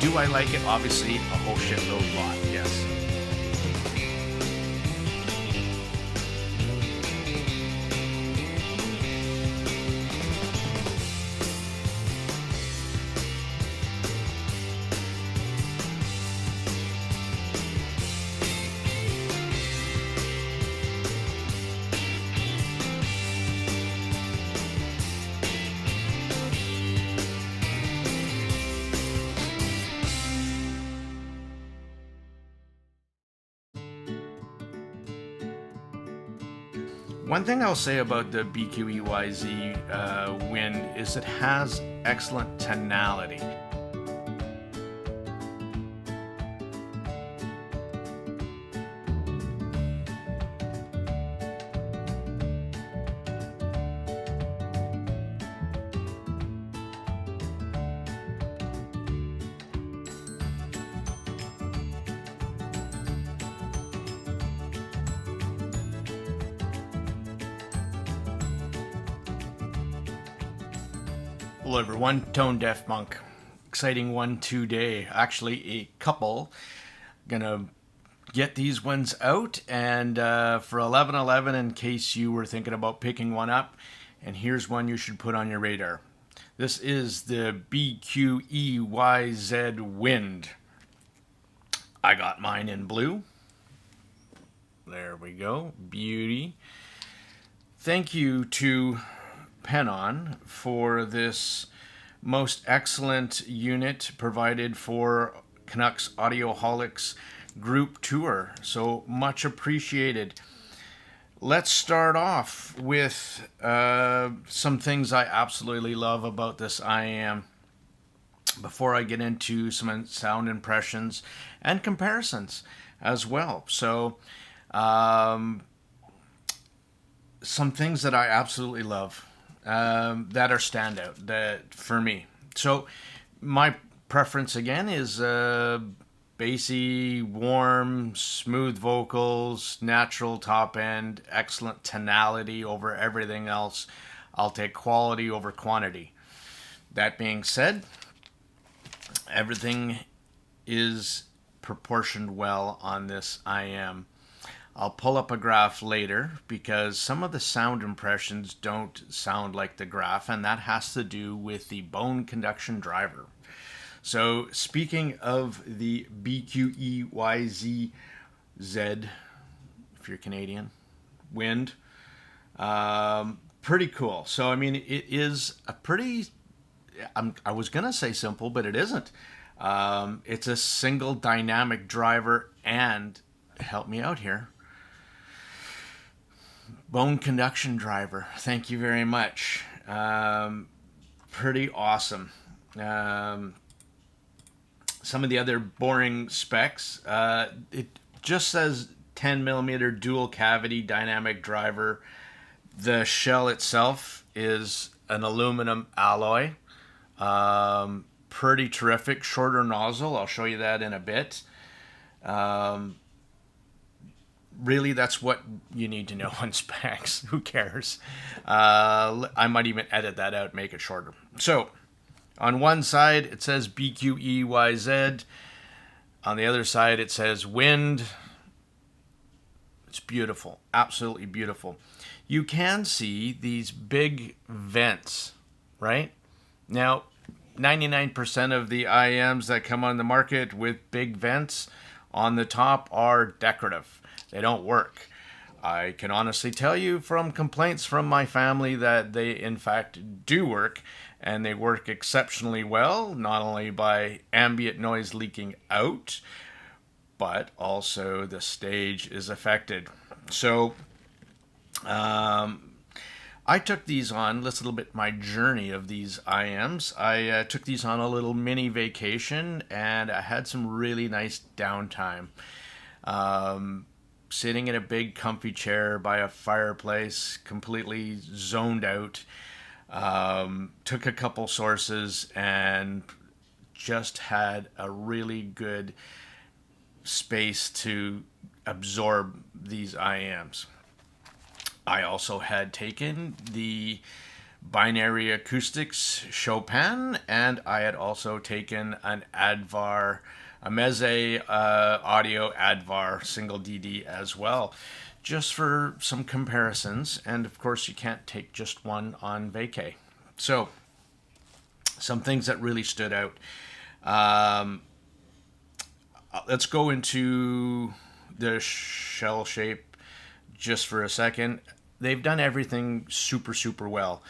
Do I like it? Obviously, a whole shitload lot, yes. One thing I'll say about the BQEYZ wind is it has excellent tonality. Hello everyone, Tone Deaf Monk. Exciting one today. Actually, a couple. Gonna get these ones out, and for 11/11, in case you were thinking about picking one up, and here's one you should put on your radar. This is the BQEYZ Wind. I got mine in blue. There we go. Beauty. Thank you to Penon for this most excellent unit provided for Canucks Audioholics group tour. So much appreciated. Let's start off with some things I absolutely love about this IAM before I get into some sound impressions and comparisons as well. So some things that I absolutely love that are standout that for me. So my preference again is bassy, warm, smooth vocals, natural top end, excellent tonality over everything else. I'll take quality over quantity. That being said, everything is proportioned well on this IM. I'll pull up a graph later because some of the sound impressions don't sound like the graph, and that has to do with the bone conduction driver. So speaking of the BQEYZ, if you're Canadian, wind, pretty cool. So I mean, it is a pretty, I was gonna say simple, but it isn't. It's a single dynamic driver, and help me out here, bone conduction driver. Thank you very much. Pretty awesome. Some of the other boring specs, it just says 10 millimeter dual cavity dynamic driver. The shell itself is an aluminum alloy. Pretty terrific. Shorter nozzle. I'll show you that in a bit. Really, that's what you need to know on specs. Who cares? I might even edit that out, make it shorter. So, on one side, it says BQEYZ. On the other side, it says wind. It's beautiful. Absolutely beautiful. You can see these big vents, right? Now, 99% of the IMs that come on the market with big vents on the top are decorative. They don't work. I can honestly tell you from complaints from my family that they in fact do work, and they work exceptionally well, not only by ambient noise leaking out, but also the stage is affected. So I took these on, let's a little bit my journey of these IMs. I took these on a little mini vacation, and I had some really nice downtime. Sitting in a big comfy chair by a fireplace, completely zoned out. Took a couple sources and just had a really good space to absorb these IMs. I also had taken the binary acoustics Chopin, and I had also taken an Advar, a Meze audio Advar single DD as well, just for some comparisons. And of course, you can't take just one on vacay. So, some things that really stood out. Let's go into the shell shape just for a second. They've done everything super, super well.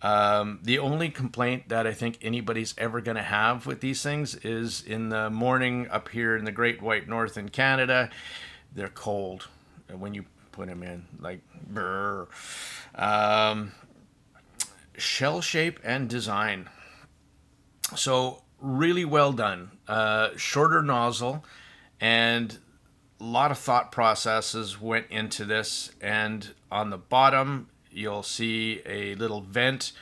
The only complaint that I think anybody's ever going to have with these things is in the morning up here in the Great White North in Canada, they're cold when you put them in, like brr. Shell shape and design. So really well done. Shorter nozzle, and a lot of thought processes went into this. And on the bottom, you'll see a little vent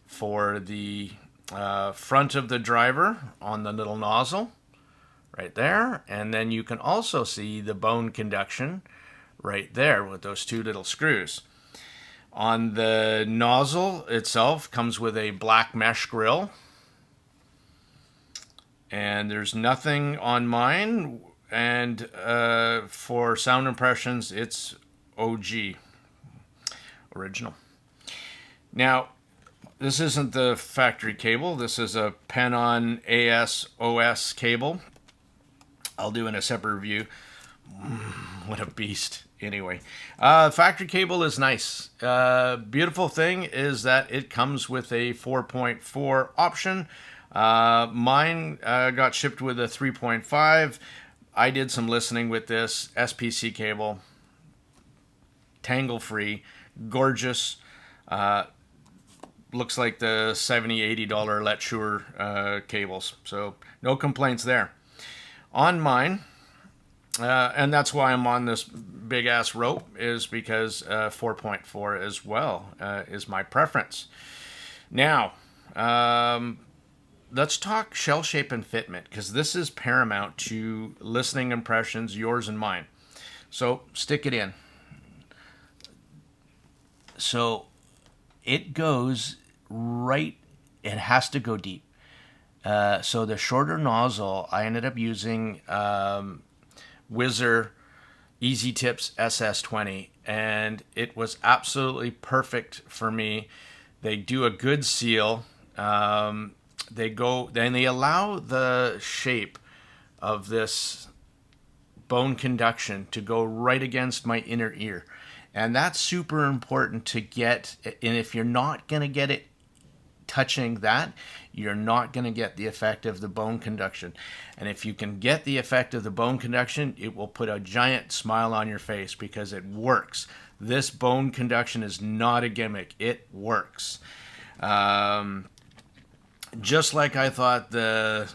for the front of the driver on the little nozzle right there. And then you can also see the bone conduction right there with those two little screws. On the nozzle itself comes with a black mesh grill. And there's nothing on mine. And for sound impressions, it's OG, original. Now, this isn't the factory cable. This is a Penon ASOS cable. I'll do in a separate review. What a beast. Anyway, factory cable is nice. Beautiful thing is that it comes with a 4.4 option. Mine got shipped with a 3.5. I did some listening with this SPC cable, tangle free, gorgeous. Looks like the $70-$80 Let Shure cables, so no complaints there. On mine, and that's why I'm on this big ass rope, is because 4.4 as well is my preference. Now, let's talk shell shape and fitment, because this is paramount to listening impressions, yours and mine. So stick it in. So it goes right, it has to go deep. So the shorter nozzle, I ended up using Whizzer Easy Tips SS20, and it was absolutely perfect for me. They do a good seal. They allow the shape of this bone conduction to go right against my inner ear. And that's super important to get. And if you're not going to get it touching that, you're not going to get the effect of the bone conduction. And if you can get the effect of the bone conduction, it will put a giant smile on your face, because it works. This bone conduction is not a gimmick. It works. Just like I thought the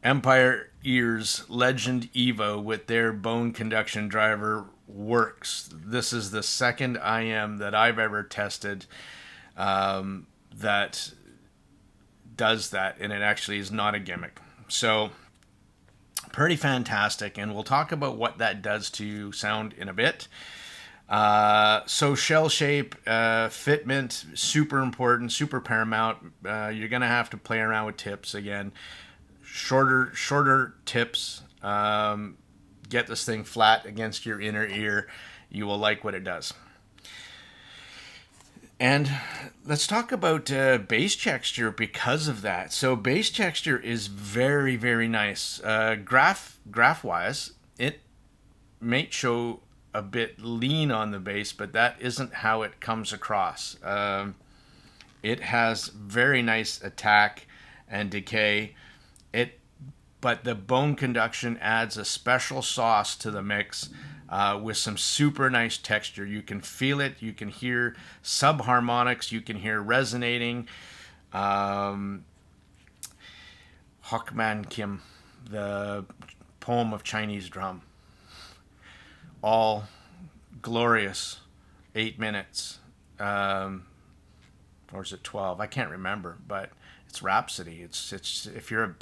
Empire Ears Legend Evo with their bone conduction driver works. This is the second IM that I've ever tested that does that, and it actually is not a gimmick. So pretty fantastic, and we'll talk about what that does to sound in a bit. So shell shape, fitment, super important, super paramount. You're gonna have to play around with tips again. Shorter tips. Get this thing flat against your inner ear. You will like what it does. And let's talk about bass texture because of that. So bass texture is very, very nice. Graph-wise, it may show a bit lean on the bass, but that isn't how it comes across. It has very nice attack and decay. But the bone conduction adds a special sauce to the mix with some super nice texture. You can feel it. You can hear subharmonics. You can hear resonating. Hokman Kim, the poem of Chinese drum. All glorious 8 minutes. Or is it 12? I can't remember, but it's Rhapsody. It's if you're a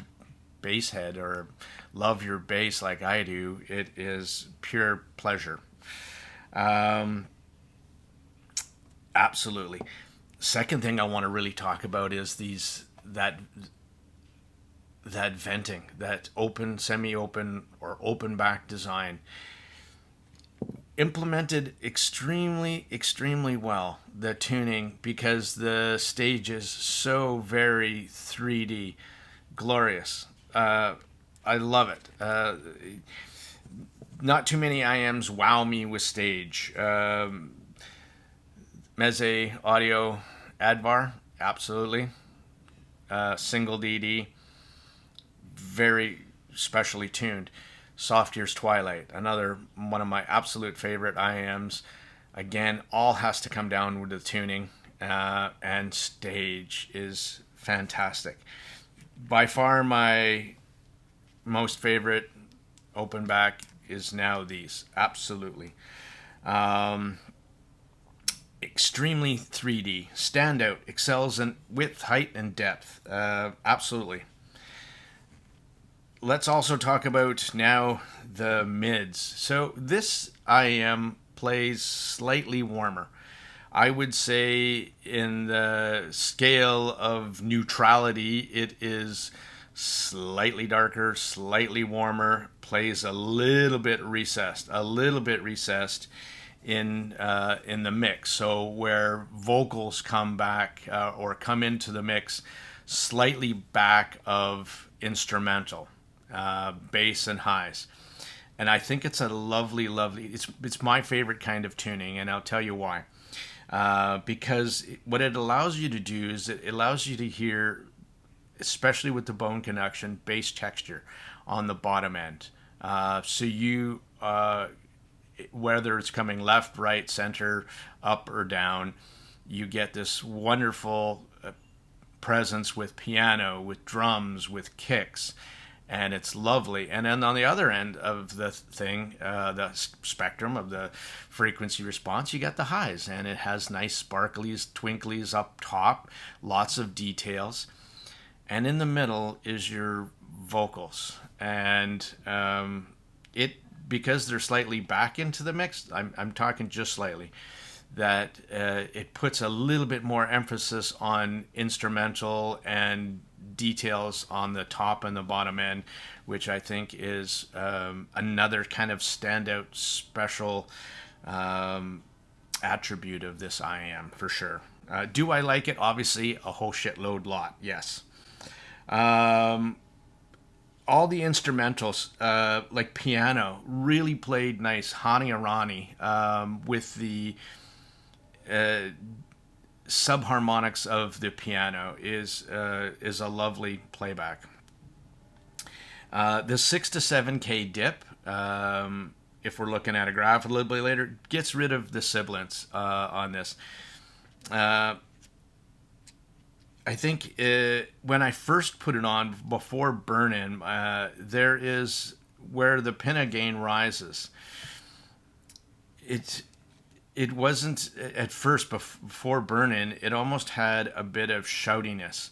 bass head or love your bass like I do, it is pure pleasure. Absolutely. Second thing I want to really talk about is that venting, that open, semi-open, or open back design, implemented extremely well, the tuning, because the stage is so very 3D, glorious. I love it. Not too many IMs wow me with stage. Meze audio Advar, absolutely. Single DD, very specially tuned. Soft Ears Twilight, another one of my absolute favorite IMs. Again, all has to come down with the tuning, and stage is fantastic. By far, my most favorite open back is now these, absolutely. Extremely 3D, standout, excels in width, height, and depth. Absolutely. Let's also talk about now the mids. So this IM plays slightly warmer. I would say in the scale of neutrality, it is slightly darker, slightly warmer, plays a little bit recessed in the mix. So where vocals come back or come into the mix slightly back of instrumental, bass and highs. And I think it's a lovely, it's my favorite kind of tuning, and I'll tell you why. Because what it allows you to do is it allows you to hear, especially with the bone conduction, bass texture on the bottom end. So you, whether it's coming left, right, center, up, or down, you get this wonderful presence with piano, with drums, with kicks, and it's lovely. And then on the other end of the thing, the spectrum of the frequency response, you got the highs, and it has nice sparklies, twinklies up top, lots of details. And in the middle is your vocals. And because they're slightly back into the mix, I'm talking just slightly, that it puts a little bit more emphasis on instrumental and details on the top and the bottom end, which I think is another kind of standout special attribute of this IM for sure. Do I like it? Obviously, a whole shitload lot, yes. All the instrumentals, like piano, really played nice. Hani Arani, with the subharmonics of the piano is a lovely playback. The 6 to 7K dip, if we're looking at a graph a little bit later, gets rid of the sibilance on this. I think when I first put it on before burn-in, there is where the pinna gain rises. It wasn't at first before burn-in. It almost had a bit of shoutiness,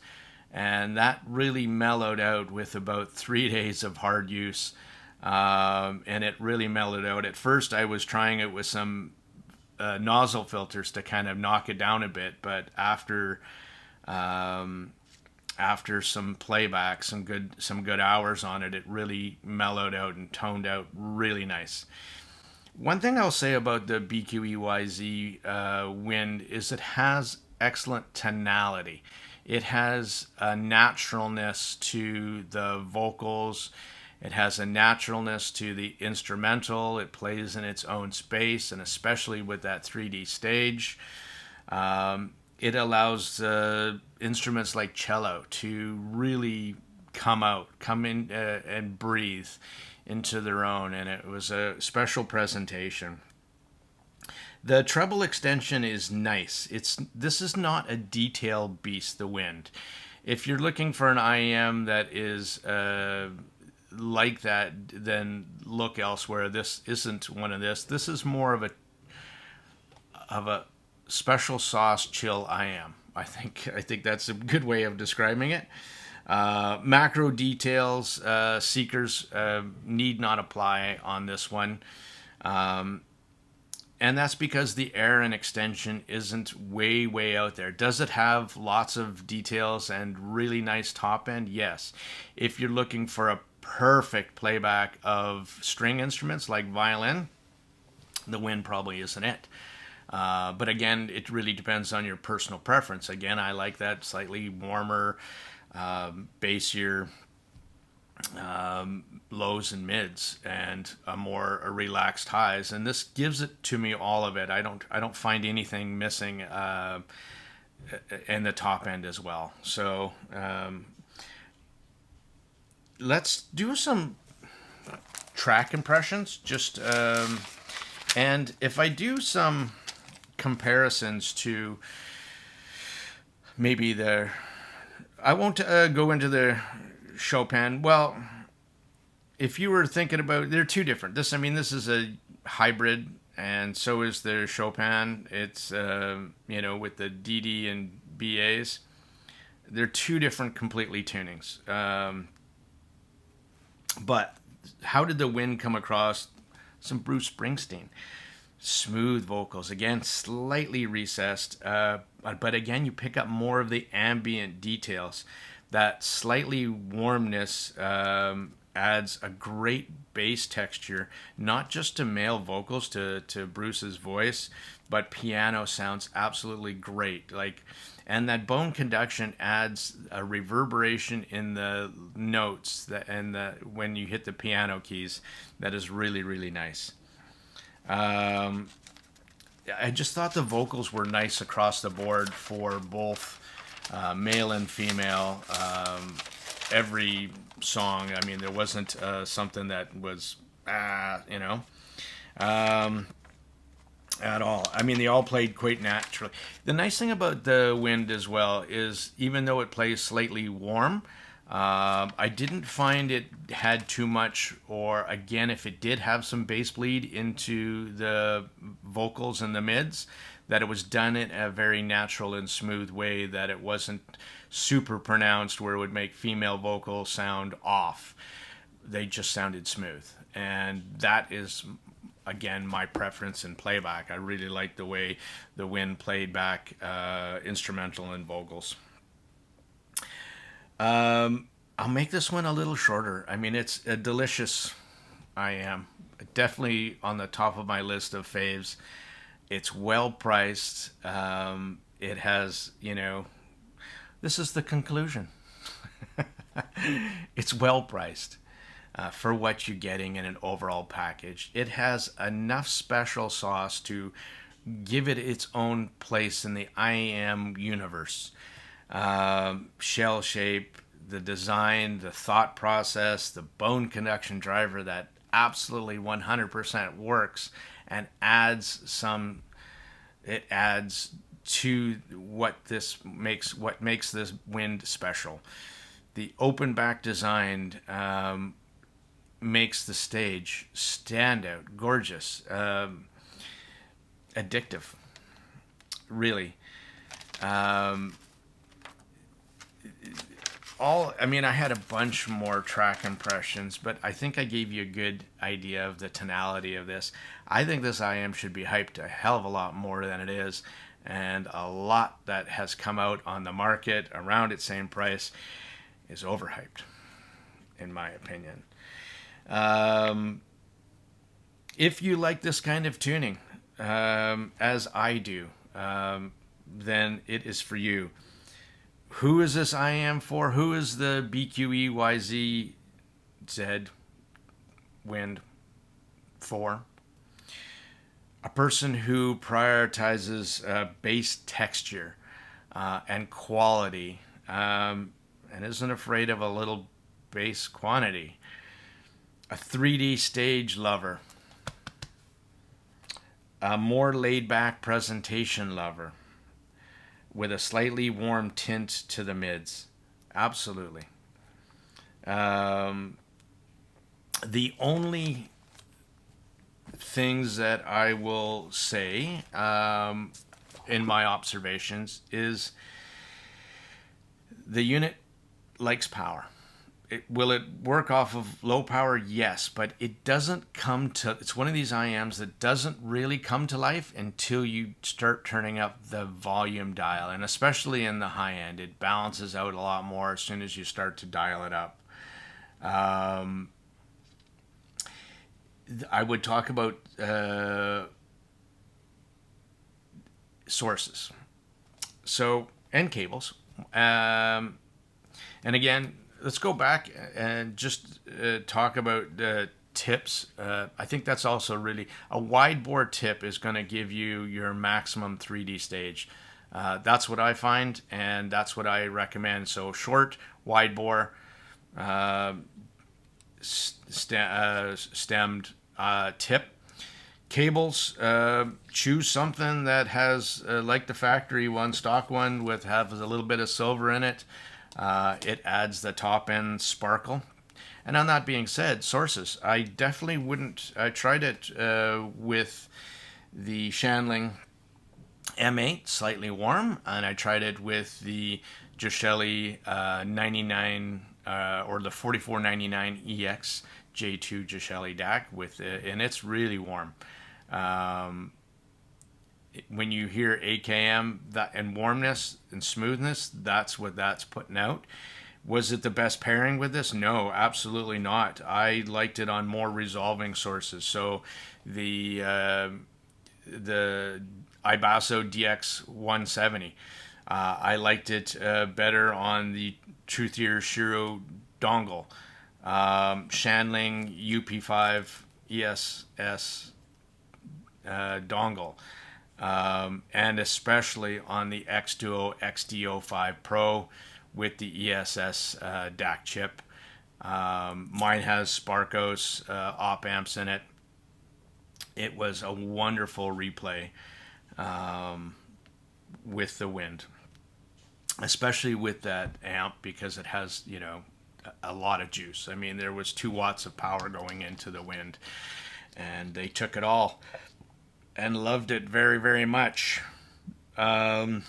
and that really mellowed out with about 3 days of hard use, and it really mellowed out. At first, I was trying it with some nozzle filters to kind of knock it down a bit, but after some playback, some good hours on it, it really mellowed out and toned out really nice. One thing I'll say about the BQEYZ Wind is it has excellent tonality. It has a naturalness to the vocals. It has a naturalness to the instrumental. It plays in its own space, and especially with that 3D stage. It allows instruments like cello to really come in and breathe into their own, and it was a special presentation. The treble extension is nice. This is not a detail beast, the Wind. If you're looking for an IEM that is like that, then look elsewhere. This isn't one of this. This is more of a special sauce chill IM. I think that's a good way of describing it. Macro details, seekers need not apply on this one. And that's because the air and extension isn't way out there. Does it have lots of details and really nice top end? Yes. If you're looking for a perfect playback of string instruments like violin, the Wind probably isn't it. But again, it really depends on your personal preference. Again, I like that slightly warmer, bassier lows and mids, and a more relaxed highs, and this gives it to me all of it. I don't find anything missing in the top end as well. So let's do some track impressions. Just and if I do some comparisons to maybe I won't go into the Chopin. Well, if you were thinking about, they're two different. This is a hybrid, and so is the Chopin. It's with the DD and BAs. They're two different completely tunings. But how did the Wind come across? Some Bruce Springsteen. Smooth vocals, again, slightly recessed, but again, you pick up more of the ambient details. That slightly warmness adds a great bass texture, not just to male vocals, to Bruce's voice, but piano sounds absolutely great. And that bone conduction adds a reverberation in the notes when you hit the piano keys that is really, really nice. I just thought the vocals were nice across the board for both male and female. Every song, there wasn't something that was, at all. They all played quite naturally. The nice thing about the Wind as well is, even though it plays slightly warm, I didn't find it had too much, or again, if it did have some bass bleed into the vocals and the mids, that it was done in a very natural and smooth way, that it wasn't super pronounced where it would make female vocals sound off. They just sounded smooth. And that is, again, my preference in playback. I really like the way the Wind played back instrumental and vocals. I'll make this one a little shorter. It's a delicious IM. Definitely on the top of my list of faves. It's well priced. It has, this is the conclusion. It's well priced for what you're getting in an overall package. It has enough special sauce to give it its own place in the IM universe. Shell shape, the design, the thought process, the bone conduction driver that absolutely 100% works and adds to what makes this Wind special. The open back design makes the stage stand out, gorgeous, addictive, really. I had a bunch more track impressions, but I think I gave you a good idea of the tonality of this. I think this IM should be hyped a hell of a lot more than it is, and a lot that has come out on the market around its same price is overhyped, in my opinion. If you like this kind of tuning, as I do, then it is for you. Who is this IM for? Who is the BQEYZ Wind for? A person who prioritizes bass texture and quality, and isn't afraid of a little bass quantity. A 3D stage lover. A more laid-back presentation lover with a slightly warm tint to the mids. Absolutely. The only things that I will say in my observations is the unit likes power. will it work off of low power? Yes, but it doesn't come to, it's one of these IMs that doesn't really come to life until you start turning up the volume dial. And especially in the high end, it balances out a lot more as soon as you start to dial it up. I would talk about sources. So, and cables. And again, let's go back and just talk about tips. I think that's also really, a wide bore tip is going to give you your maximum 3D stage. That's what I find, and that's what I recommend. So short, wide bore, stemmed tip. Cables, choose something that has, like the factory one, stock one, with has a little bit of silver in it. It adds the top end sparkle. And on that being said, sources, I definitely wouldn't. I tried it with the Shandling M8, slightly warm, and I tried it with the Joshelli 99 or the 4499 EX J2 Joshelli DAC with it, and it's really warm. When you hear AKM that and warmness and smoothness, that's what that's putting out. Was it the best pairing with this? No, absolutely not. I liked it on more resolving sources. So the Ibasso DX 170, I liked it better on the Truthier Shiro dongle. Shandling UP5 ESS dongle, and especially on the X-Duo XD05 Pro with the ESS DAC chip. Mine has Sparkos op amps in it. It was a wonderful replay with the wind, especially with that amp, because it has, you know, a lot of juice. I mean, there was 2 watts of power going into the wind, and they took it all and loved it very, very much. That's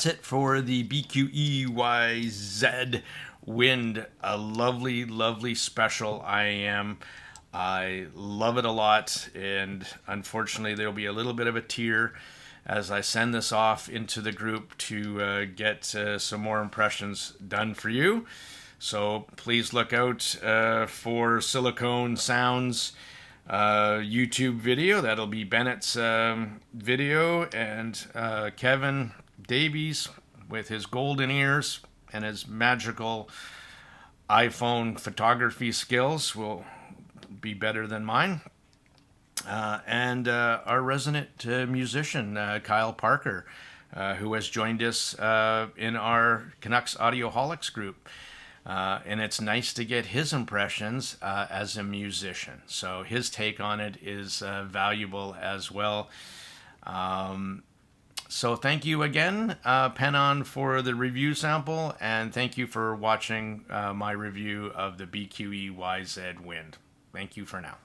it for the BQEYZ Wind. A lovely, lovely special IM. I love it a lot, and unfortunately there'll be a little bit of a tear as I send this off into the group to get some more impressions done for you. So please look out for Silicone Sounds YouTube video. That'll be Bennett's video, and Kevin Davies with his golden ears and his magical iPhone photography skills will be better than mine. And our resident musician, Kyle Parker, who has joined us in our Canucks Audioholics group. And it's nice to get his impressions as a musician. So his take on it is valuable as well. So thank you again, Penon, for the review sample, and thank you for watching my review of the BQEYZ Wind. Thank you for now.